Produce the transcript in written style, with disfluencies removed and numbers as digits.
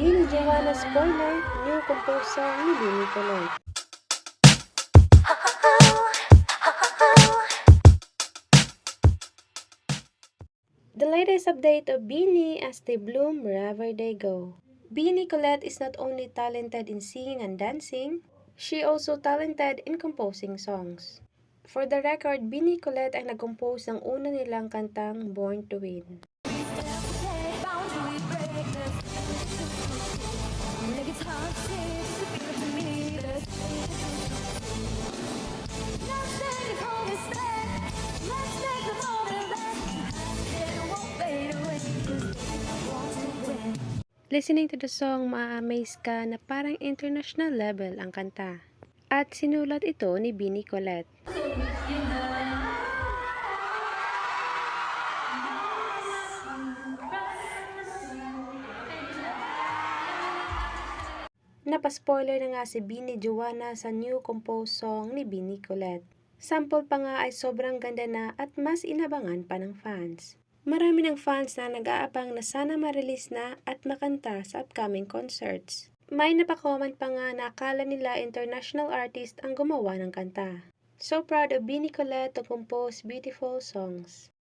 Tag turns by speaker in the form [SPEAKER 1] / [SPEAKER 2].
[SPEAKER 1] Bini Joanna spoiler, new composed song ni Bini Colette. The latest update of Bini as they bloom wherever they go. Bini Colette is not only talented in singing and dancing, she also talented in composing songs. For the record, Bini Colette ay nag-compose ng una nilang kantang Born to Win. Listening to the song, maa-amaze ka na parang international level ang kanta. At sinulat ito ni Bini Colette. Napaspoiler na nga si Bini Joanna sa new composed song ni Bini Colette. Sample pa nga ay sobrang ganda na at mas inabangan pa ng fans. Marami ng fans na nag-aabang na sana ma-release na at makanta sa upcoming concerts. May napakomment pa nga na akala nila international artist ang gumawa ng kanta. So proud of Bini Colette to compose beautiful songs.